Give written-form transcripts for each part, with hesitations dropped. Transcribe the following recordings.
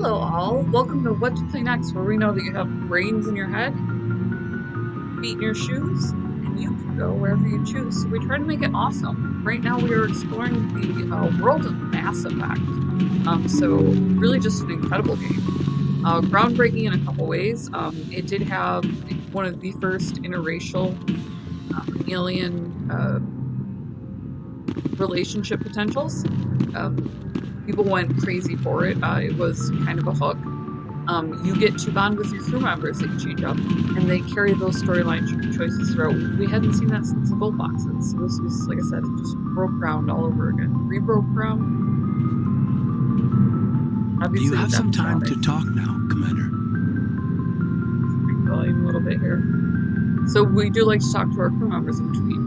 Hello all, welcome to What to Play Next, where we know that you have brains in your head, feet in your shoes, and you can go wherever you choose. So we try to make it awesome. Right now we are exploring the world of Mass Effect. So really just an incredible game. Groundbreaking in a couple ways. It did have one of the first interracial alien relationship potentials. People went crazy for it. It was kind of a hook. You get to bond with your crew members that you change up, and they carry those storyline choices throughout. We hadn't seen that since the Gold Boxes, so this was, like I said, it just broke ground all over again. Re-broke ground. Obviously, do you have some time to talk now, Commander? Volume a little bit here. So we do like to talk to our crew members in between.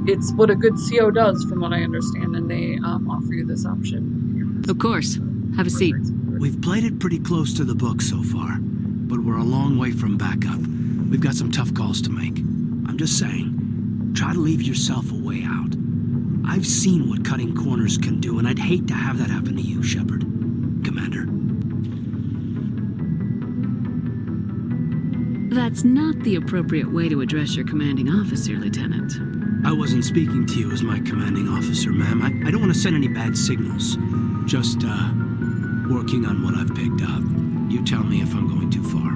It's what a good CO does, from what I understand, and they offer you this option. Of course. Have a seat. We've played it pretty close to the book so far, but we're a long way from backup. We've got some tough calls to make. I'm just saying, try to leave yourself a way out. I've seen what cutting corners can do, and I'd hate to have that happen to you, Shepard. Commander. That's not the appropriate way to address your commanding officer, Lieutenant. I wasn't speaking to you as my commanding officer, ma'am. I don't want to send any bad signals. Just, working on what I've picked up. You tell me if I'm going too far.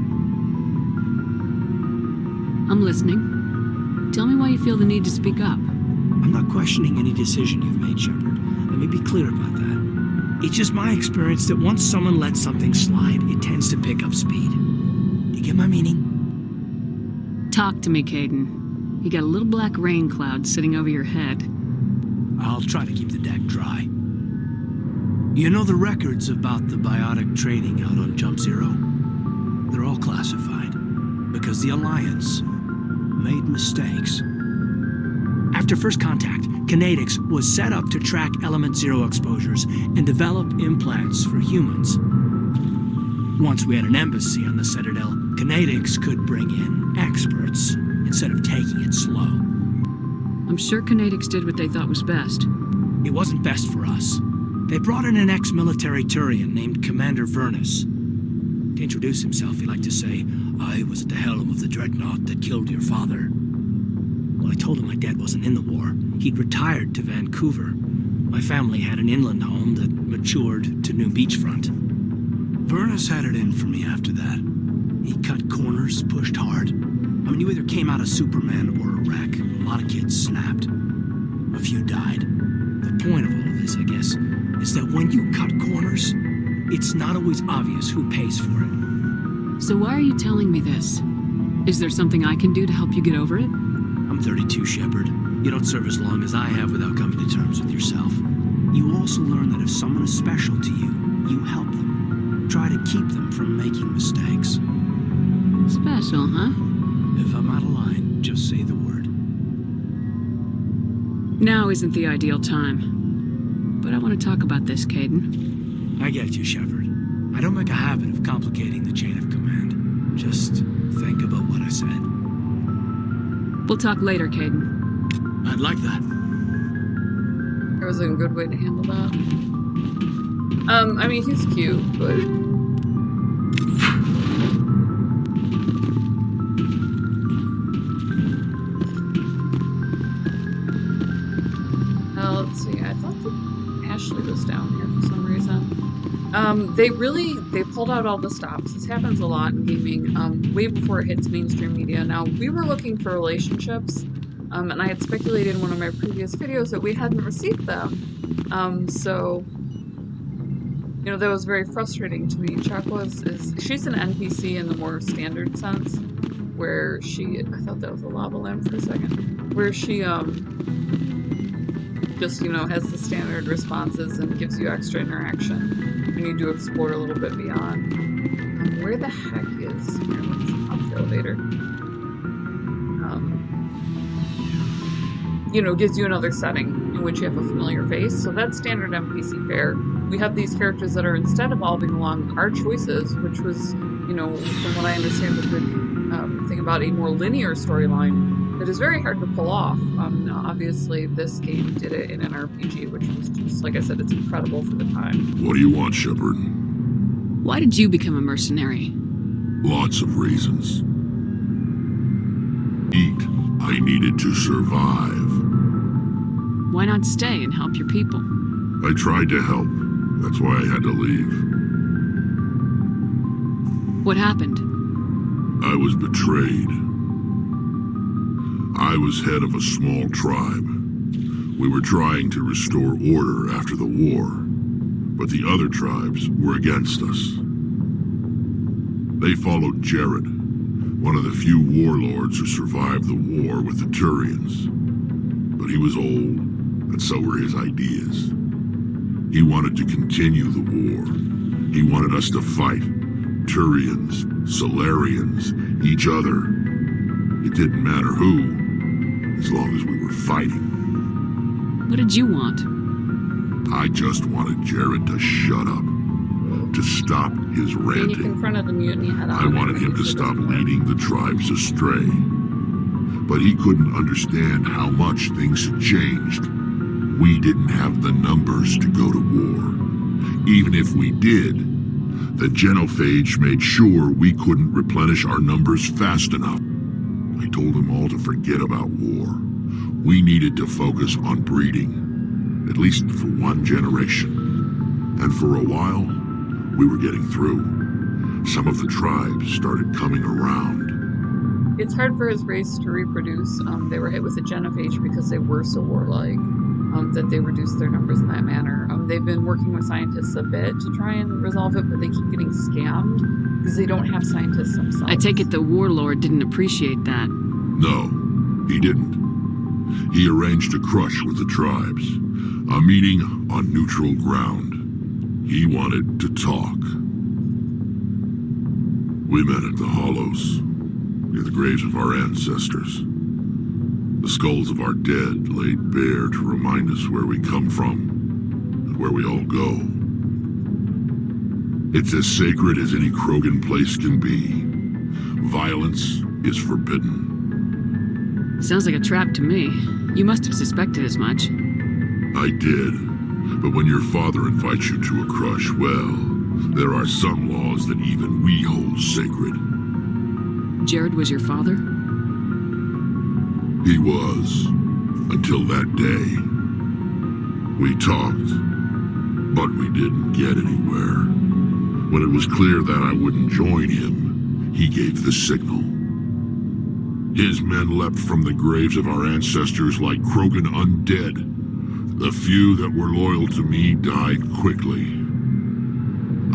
I'm listening. Tell me why you feel the need to speak up. I'm not questioning any decision you've made, Shepard. Let me be clear about that. It's just my experience that once someone lets something slide, it tends to pick up speed. You get my meaning? Talk to me, Caden. You got a little black rain cloud sitting over your head. I'll try to keep the deck dry. You know the records about the biotic training out on Jump Zero? They're all classified, because the Alliance made mistakes. After first contact, Kinetics was set up to track Element Zero exposures and develop implants for humans. Once we had an embassy on the Citadel, Kinetics could bring in experts instead of taking it slow. I'm sure Kinetics did what they thought was best. It wasn't best for us. They brought in an ex-military Turian named Commander Vernus. To introduce himself, he liked to say, "I was at the helm of the dreadnought that killed your father." Well, I told him my dad wasn't in the war. He'd retired to Vancouver. My family had an inland home that matured to new beachfront. Vernus had it in for me after that. He cut corners, pushed hard. I mean, you either came out a Superman or a wreck. A lot of kids snapped. A few died. The point of all of this, I guess, is that when you cut corners, it's not always obvious who pays for it. So why are you telling me this? Is there something I can do to help you get over it? I'm 32, Shepard. You don't serve as long as I have without coming to terms with yourself. You also learn that if someone is special to you, you help them. Try to keep them from making mistakes. Special, huh? If I'm out of line, just say the word. Now isn't the ideal time. But I want to talk about this, Caden. I get you, Shepard. I don't make a habit of complicating the chain of command. Just think about what I said. We'll talk later, Caden. I'd like that. There was a good way to handle that. I mean, he's cute, but... let's see, I thought that Ashley was down here for some reason. They pulled out all the stops. This happens a lot in gaming, way before it hits mainstream media. Now, we were looking for relationships, and I had speculated in one of my previous videos that we hadn't received them. So, you know, that was very frustrating to me. She's an NPC in the more standard sense, where I thought that was a lava lamp for a second, where she, just, you know, has the standard responses and gives you extra interaction when you do explore a little bit beyond. Where the heck is... Here, let's hop the elevator. You know, gives you another setting in which you have a familiar face. So that's standard NPC fare. We have these characters that are instead evolving along our choices, which was, you know, from what I understand, the good thing about a more linear storyline. that is very hard to pull off. Now obviously this game did it in an RPG, which was just, like I said, it's incredible for the time. What do you want, Shepard? Why did you become a mercenary? Lots of reasons. Eat. I needed to survive. Why not stay and help your people? I tried to help. That's why I had to leave. What happened? I was betrayed. I was head of a small tribe. We were trying to restore order after the war, but the other tribes were against us. They followed Jared, one of the few warlords who survived the war with the Turians. But he was old, and so were his ideas. He wanted to continue the war. He wanted us to fight. Turians, Solarians, each other. It didn't matter who, as long as we were fighting. What did you want? I just wanted Jared to shut up, to stop his And he ranting. confronted the mutiny head on. I wanted him to stop leading the tribes astray. But he couldn't understand how much things had changed. We didn't have the numbers to go to war. Even if we did, the genophage made sure we couldn't replenish our numbers fast enough. I told them all to forget about war. We needed to focus on breeding, at least for one generation. And for a while, we were getting through. Some of the tribes started coming around. It's hard for his race to reproduce. They were hit with a genophage because they were so warlike, that they reduced their numbers in that manner. They've been working with scientists a bit to try and resolve it, but they keep getting scammed because they don't have scientists themselves. I take it the warlord didn't appreciate that. No, he didn't. He arranged a crush with the tribes, a meeting on neutral ground. He wanted to talk. We met at the Hollows, near the graves of our ancestors. The skulls of our dead laid bare to remind us where we come from and where we all go. It's as sacred as any Krogan place can be. Violence is forbidden. Sounds like a trap to me. You must have suspected as much. I did. But when your father invites you to a crush, well, there are some laws that even we hold sacred. Jared was your father? He was, until that day. We talked, but we didn't get anywhere. When it was clear that I wouldn't join him, he gave the signal. His men leapt from the graves of our ancestors like Krogan undead. The few that were loyal to me died quickly.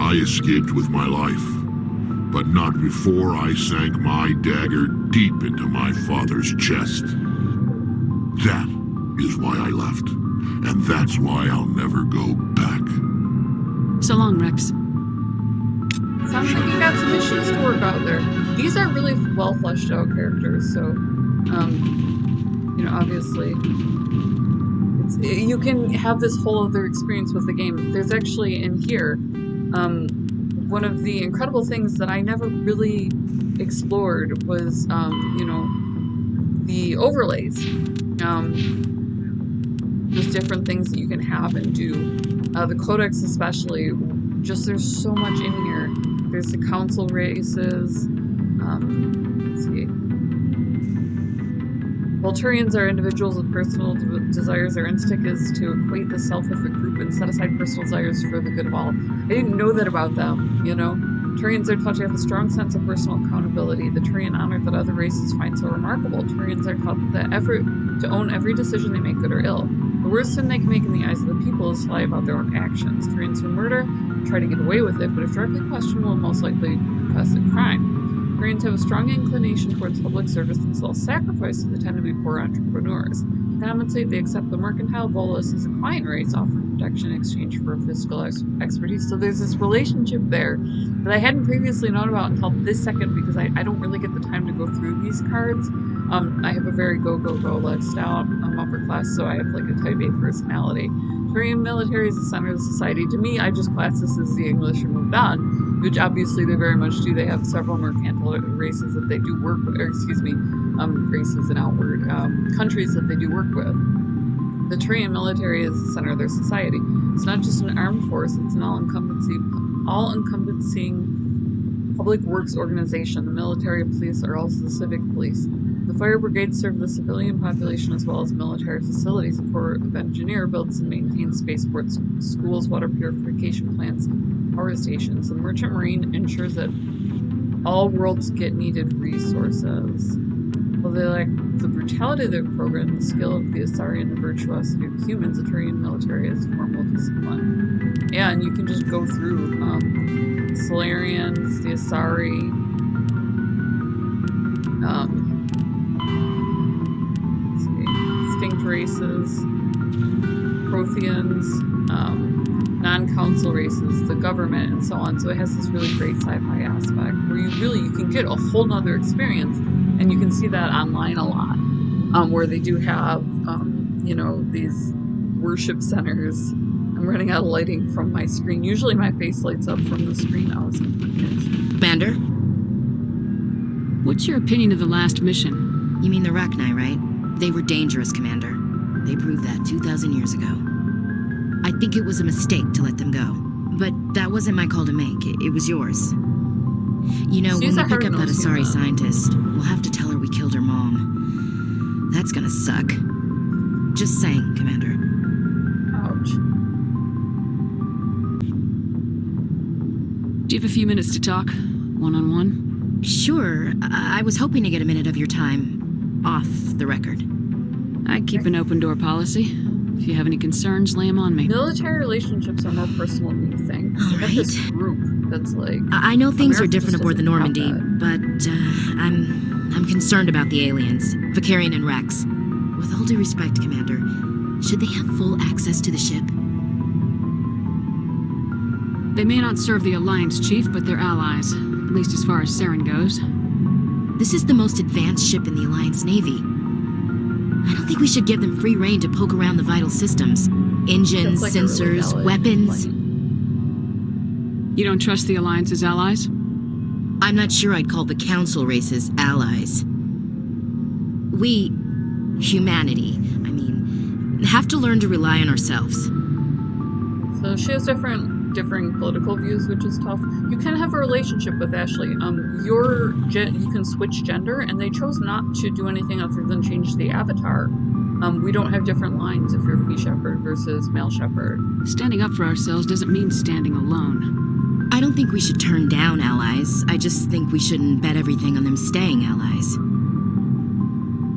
I escaped with my life, but not before I sank my dagger deep into my father's chest. That is why I left, and that's why I'll never go back. So long, Rex. Sounds like you got some issues to work out there. These are really well fleshed out characters, so, obviously, you can have this whole other experience with the game. There's actually in here, one of the incredible things that I never really explored was, the overlays. There's different things that you can have and do. The codex especially, just there's so much in here. There's the council races. Let's see. While Turians are individuals with personal desires, their instinct is to equate the self with the group and set aside personal desires for the good of all. I didn't know that about them, Turians are taught to have a strong sense of personal accountability, the Turian honor that other races find so remarkable. Turians are taught the effort to own every decision they make, good or ill. The worst sin they can make in the eyes of the people is to lie about their own actions. Turians who murder try to get away with it, but if directly questioned, will most likely confess a crime. Turians have a strong inclination towards public service and self-sacrifice, so they tend to be poor entrepreneurs. To compensate, they accept the mercantile bolus as a client race, offering protection in exchange for physical expertise. So there's this relationship there that I hadn't previously known about until this second, because I don't really get the time to go through these cards. I have a very go lifestyle. I'm upper class, so I have like a type A personality. Turian military is the center of the society. To me, I just class this as the English and moved on, which obviously they very much do. They have several mercantile races that they do work with, races and outward countries that they do work with. The Turian military is the center of their society. It's not just an armed force, it's an all-encompassing public works organization. The military police are also the civic police. The fire brigade serve the civilian population as well as military facilities. The Corps of Engineer builds and maintains spaceports, schools, water purification plants, power stations. The Merchant Marine ensures that all worlds get needed resources. While they lack the brutality of their program, the skill of the Asari, and the virtuosity of humans, the Turian military is formal discipline. Yeah, and you can just go through Solarians, the Asari, extinct races, Protheans, non-council races, the government, and so on. So it has this really great sci-fi aspect where you can get a whole nother experience, and you can see that online a lot, where they do have, these worship centers. I'm running out of lighting from my screen. Usually my face lights up from the screen I was in. Commander? What's your opinion of the last mission? You mean the Rachni, right? They were dangerous, Commander. They proved that 2,000 years ago. I think it was a mistake to let them go. But that wasn't my call to make. It was yours. You know, when we pick up that Asari scientist, we'll have to tell her we killed her mom. That's gonna suck. Just saying, Commander. Ouch. Do you have a few minutes to talk? One-on-one? Sure. I was hoping to get a minute of your time off the record. I keep an open-door policy. If you have any concerns, lay them on me. Military relationships are more personal than you think. All You have this right. group that's like... I know things America are different just aboard the doesn't have Normandy, that. but I'm concerned about the aliens, Vicarian and Rex. With all due respect, Commander, should they have full access to the ship? They may not serve the Alliance, Chief, but they're allies. At least as far as Saren goes. This is the most advanced ship in the Alliance Navy. I don't think we should give them free rein to poke around the vital systems. Engines, That's like a really sensors, valid weapons. point. You don't trust the Alliance's allies? I'm not sure I'd call the Council races allies. We, humanity, have to learn to rely on ourselves. So she has differing political views, which is tough. You can have a relationship with Ashley. You can switch gender, and they chose not to do anything other than change the avatar. We don't have different lines if you're Fee Shepard versus Male Shepard. Standing up for ourselves doesn't mean standing alone. I don't think we should turn down allies. I just think we shouldn't bet everything on them staying allies.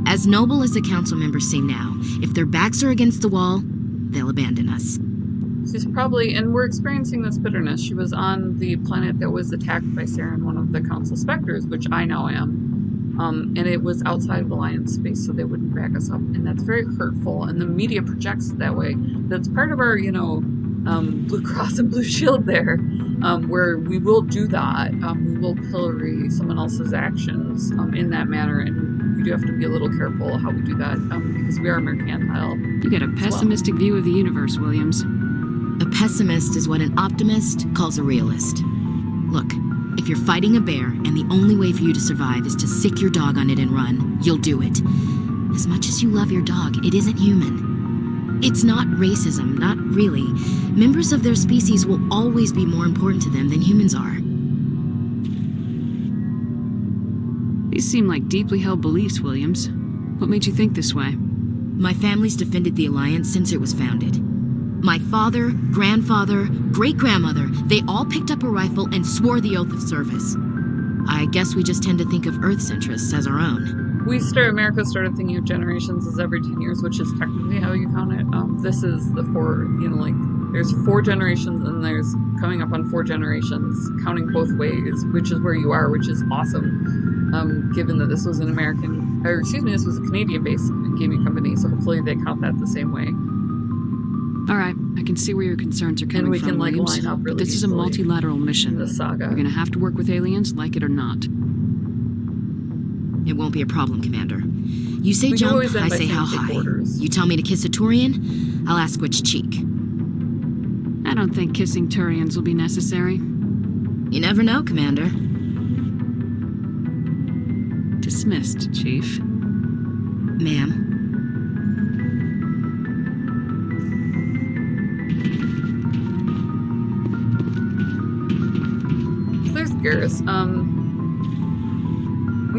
As noble as the council members seem now, if their backs are against the wall, they'll abandon us. She's probably, and we're experiencing this bitterness. She was on the planet that was attacked by Saren, one of the council specters, which I now am. And it was outside of Alliance space, so they wouldn't back us up. And that's very hurtful, and the media projects it that way. That's part of our, Blue Cross and Blue Shield there, where we will do that. We will pillory someone else's actions in that manner, and we do have to be a little careful how we do that, because we are mercantile. You get a pessimistic view of the universe, Williams. A pessimist is what an optimist calls a realist. Look, if you're fighting a bear and the only way for you to survive is to sick your dog on it and run, you'll do it. As much as you love your dog, it isn't human. It's not racism, not really. Members of their species will always be more important to them than humans are. These seem like deeply held beliefs, Williams. What made you think this way? My family's defended the Alliance since it was founded. My father, grandfather, great-grandmother, they all picked up a rifle and swore the oath of service. I guess we just tend to think of Earth's interests as our own. America started thinking of generations as every 10 years, which is technically how you count it. This is the there's 4 generations, and there's coming up on 4 generations, counting both ways, which is where you are, which is awesome, given that this was this was a Canadian-based gaming company, so hopefully they count that the same way. All right, I can see where your concerns are coming And we from, can, Williams, line up really but this is a easily multilateral mission. The saga. You're gonna have to work with aliens, like it or not. It won't be a problem, Commander. You say We jump, always end I by say how saying take high. orders. You tell me to kiss a Turian, I'll ask which cheek. I don't think kissing Turians will be necessary. You never know, Commander. Dismissed, Chief. Ma'am. So there's Garrus. I'm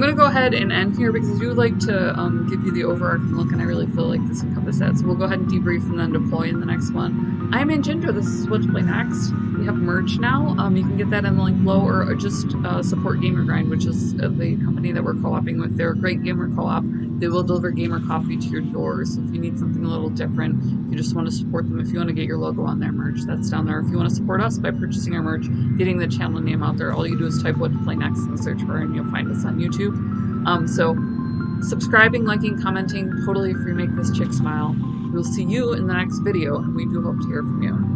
gonna go ahead and end here because I do like to give you the overarching look, and I really feel like this encompasses that. So we'll go ahead and debrief and then deploy in the next one. I'm in Ginger. This is what to play next. We have merch now. You can get that in the link below, or just support Gamer Grind, which is the company that we're co-oping with. They're a great gamer co-op. They will deliver gamer coffee to your door. So if you need something a little different, if you just want to support them, if you want to get your logo on their merch, that's down there. If you want to support us by purchasing our merch, getting the channel name out there, all you do is type what to play next in the search bar and you'll find us on YouTube. So subscribing, liking, commenting, totally free. Make this chick smile. We'll see you in the next video, and we do hope to hear from you.